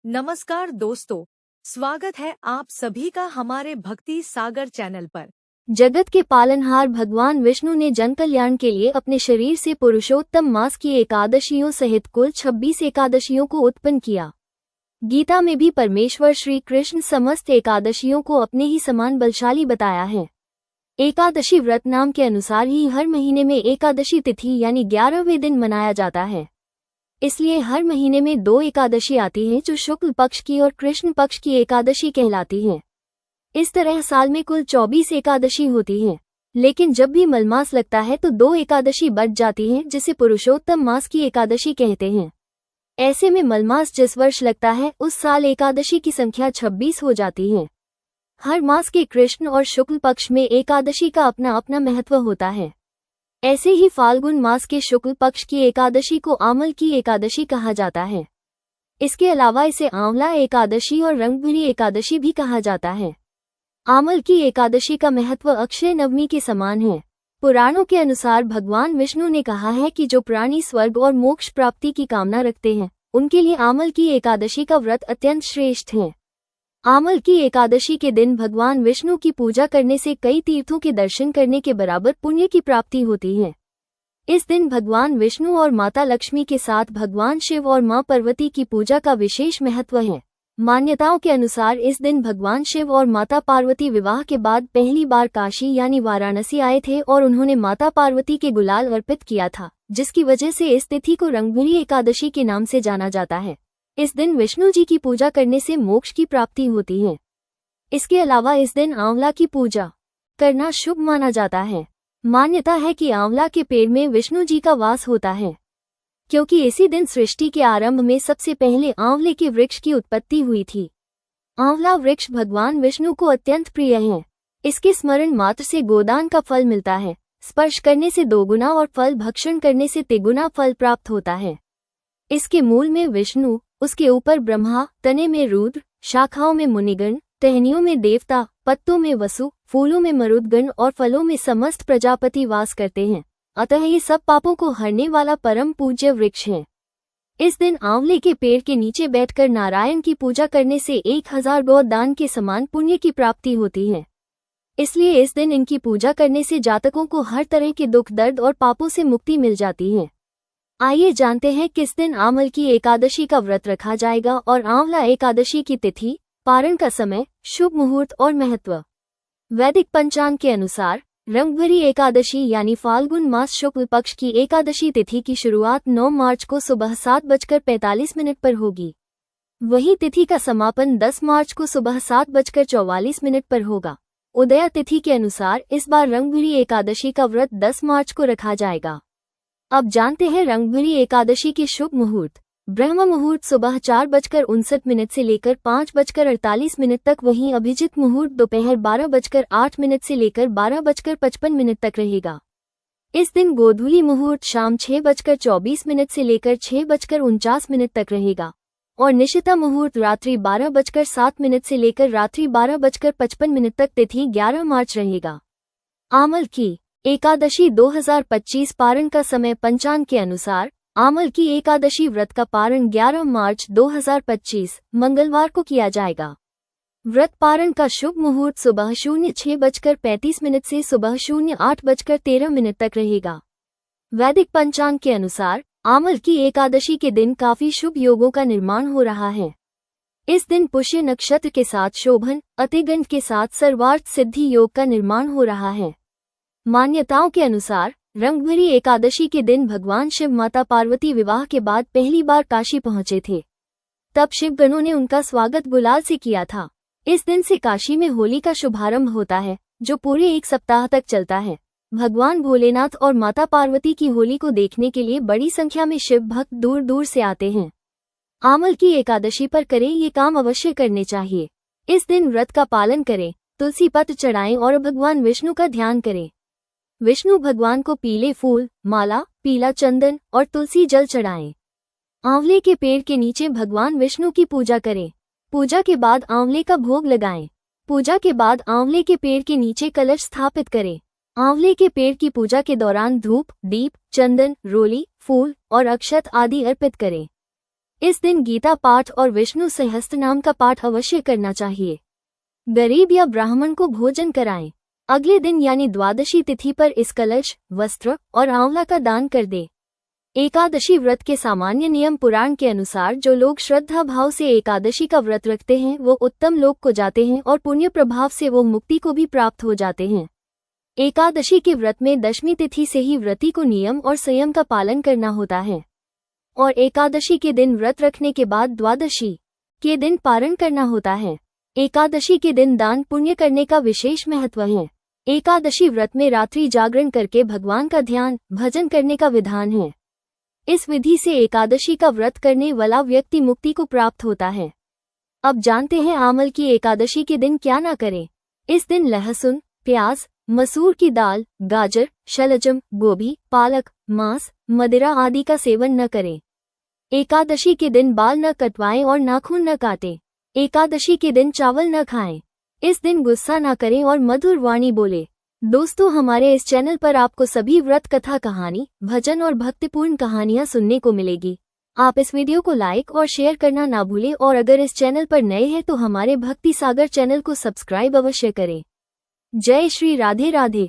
नमस्कार दोस्तों, स्वागत है आप सभी का हमारे भक्ति सागर चैनल पर। जगत के पालनहार भगवान विष्णु ने जन कल्याण के लिए अपने शरीर से पुरुषोत्तम मास की एकादशियों सहित कुल 26 एकादशियों को उत्पन्न किया। गीता में भी परमेश्वर श्री कृष्ण समस्त एकादशियों को अपने ही समान बलशाली बताया है। एकादशी व्रत नाम के अनुसार ही हर महीने में एकादशी तिथि यानी 11वें दिन मनाया जाता है। इसलिए हर महीने में 2 एकादशी आती हैं जो शुक्ल पक्ष की और कृष्ण पक्ष की एकादशी कहलाती हैं। इस तरह साल में कुल 24 एकादशी होती हैं, लेकिन जब भी मलमास लगता है तो 2 एकादशी बढ़ जाती हैं जिसे पुरुषोत्तम मास की एकादशी कहते हैं। ऐसे में मलमास जिस वर्ष लगता है उस साल एकादशी की संख्या 26 हो जाती है। हर मास के कृष्ण और शुक्ल पक्ष में एकादशी का अपना अपना महत्व होता है। ऐसे ही फाल्गुन मास के शुक्ल पक्ष की एकादशी को आमल की एकादशी कहा जाता है। इसके अलावा इसे आंवला एकादशी और रंगभरी एकादशी भी कहा जाता है। आमल की एकादशी का महत्व अक्षय नवमी के समान है। पुराणों के अनुसार भगवान विष्णु ने कहा है कि जो प्राणी स्वर्ग और मोक्ष प्राप्ति की कामना रखते हैं उनके लिए आमल की एकादशी का व्रत अत्यंत श्रेष्ठ है। आमल की एकादशी के दिन भगवान विष्णु की पूजा करने से कई तीर्थों के दर्शन करने के बराबर पुण्य की प्राप्ति होती है। इस दिन भगवान विष्णु और माता लक्ष्मी के साथ भगवान शिव और मां पार्वती की पूजा का विशेष महत्व है। मान्यताओं के अनुसार इस दिन भगवान शिव और माता पार्वती विवाह के बाद पहली बार काशी यानी वाराणसी आए थे और उन्होंने माता पार्वती के गुलाल अर्पित किया था, जिसकी वजह से इस तिथि को रंगभरी एकादशी के नाम से जाना जाता है। इस दिन विष्णु जी की पूजा करने से मोक्ष की प्राप्ति होती है। इसके अलावा इस दिन आंवला की पूजा करना शुभ माना जाता है। मान्यता है कि आंवला के पेड़ में विष्णु जी का वास होता है, क्योंकि इसी दिन सृष्टि के आरंभ में सबसे पहले आंवले के वृक्ष की उत्पत्ति हुई थी। आंवला वृक्ष भगवान विष्णु को अत्यंत प्रिय है। इसके स्मरण मात्र से गोदान का फल मिलता है। स्पर्श करने से 2 गुना और फल भक्षण करने से 3 गुना फल प्राप्त होता है। इसके मूल में विष्णु, उसके ऊपर ब्रह्मा, तने में रुद्र, शाखाओं में मुनिगण, टहनियों में देवता, पत्तों में वसु, फूलों में मरुदगण और फलों में समस्त प्रजापति वास करते हैं। अतः ये सब पापों को हरने वाला परम पूज्य वृक्ष है। इस दिन आंवले के पेड़ के नीचे बैठकर नारायण की पूजा करने से 1000 गोदान के समान पुण्य की प्राप्ति होती है। इसलिए इस दिन इनकी पूजा करने से जातकों को हर तरह के दुख दर्द और पापों से मुक्ति मिल जाती है। आइए जानते हैं किस दिन आमल की एकादशी का व्रत रखा जाएगा और आंवला एकादशी की तिथि, पारण का समय, शुभ मुहूर्त और महत्व। वैदिक पंचांग के अनुसार रंगभरी एकादशी यानी फाल्गुन मास शुक्ल पक्ष की एकादशी तिथि की शुरुआत 9 मार्च को सुबह 7:45 पर होगी। वहीं तिथि का समापन 10 मार्च को सुबह 7:44 पर होगा। उदया तिथि के अनुसार इस बार रंगभरी एकादशी का व्रत 10 मार्च को रखा जाएगा। अब जानते हैं रंगभरी एकादशी के शुभ मुहूर्त। ब्रह्म मुहूर्त सुबह 4:59 से लेकर 5:48 तक, वहीं अभिजित मुहूर्त दोपहर 12:08 से लेकर 12:55 तक रहेगा। इस दिन गोधूली मुहूर्त शाम 6:24 से लेकर 6:49 तक रहेगा और निशिता मुहूर्त रात्रि 12:07 से लेकर रात्रि 12:55 तक। तिथि 11 मार्च रहेगा। आमल की एकादशी 2025 पारण का समय पंचांग के अनुसार आमल की एकादशी व्रत का पारण 11 मार्च 2025 मंगलवार को किया जाएगा। व्रत पारण का शुभ मुहूर्त सुबह 06:35 से सुबह 08:13 तक रहेगा। वैदिक पंचांग के अनुसार आमल की एकादशी के दिन काफी शुभ योगों का निर्माण हो रहा है। इस दिन पुष्य नक्षत्र के साथ शोभन, अतिगंड के साथ सर्वार्थ सिद्धि योग का निर्माण हो रहा है। मान्यताओं के अनुसार रंगभरी एकादशी के दिन भगवान शिव माता पार्वती विवाह के बाद पहली बार काशी पहुंचे थे। तब शिवगणों ने उनका स्वागत गुलाल से किया था। इस दिन से काशी में होली का शुभारंभ होता है, जो पूरे 1 सप्ताह तक चलता है। भगवान भोलेनाथ और माता पार्वती की होली को देखने के लिए बड़ी संख्या में शिव भक्त दूर दूर से आते हैं। आमल की एकादशी पर करें ये काम अवश्य करने चाहिए। इस दिन व्रत का पालन करें, तुलसी पत्र चढ़ाएं और भगवान विष्णु का ध्यान करें। विष्णु भगवान को पीले फूल, माला, पीला चंदन और तुलसी जल चढ़ाएं। आंवले के पेड़ के नीचे भगवान विष्णु की पूजा करें। पूजा के बाद आंवले का भोग लगाएं। पूजा के बाद आंवले के पेड़ के नीचे कलश स्थापित करें। आंवले के पेड़ की पूजा के दौरान धूप, दीप, चंदन, रोली, फूल और अक्षत आदि अर्पित करें। इस दिन गीता पाठ और विष्णु सहस्त्रनाम का पाठ अवश्य करना चाहिए। गरीब या ब्राह्मण को भोजन कराएं। अगले दिन यानी द्वादशी तिथि पर इस कलश, वस्त्र और आंवला का दान कर दे। एकादशी व्रत के सामान्य नियम पुराण के अनुसार जो लोग श्रद्धा भाव से एकादशी का व्रत रखते हैं वो उत्तम लोक को जाते हैं और पुण्य प्रभाव से वो मुक्ति को भी प्राप्त हो जाते हैं। एकादशी के व्रत में दशमी तिथि से ही व्रती को नियम और संयम का पालन करना होता है और एकादशी के दिन व्रत रखने के बाद द्वादशी के दिन पारण करना होता है। एकादशी के दिन दान पुण्य करने का विशेष महत्व है। एकादशी व्रत में रात्रि जागरण करके भगवान का ध्यान भजन करने का विधान है। इस विधि से एकादशी का व्रत करने वाला व्यक्ति मुक्ति को प्राप्त होता है। अब जानते हैं आमल की एकादशी के दिन क्या ना करें। इस दिन लहसुन, प्याज, मसूर की दाल, गाजर, शलजम, गोभी, पालक, मांस, मदिरा आदि का सेवन न करें। एकादशी के दिन बाल न कटवाएं और नाखून न काटें। एकादशी के दिन चावल न खाएं। इस दिन गुस्सा न करें और मधुर वाणी बोले। दोस्तों, हमारे इस चैनल पर आपको सभी व्रत कथा कहानी, भजन और भक्तिपूर्ण कहानियां सुनने को मिलेगी। आप इस वीडियो को लाइक और शेयर करना ना भूलें और अगर इस चैनल पर नए हैं तो हमारे भक्ति सागर चैनल को सब्सक्राइब अवश्य करें। जय श्री राधे राधे।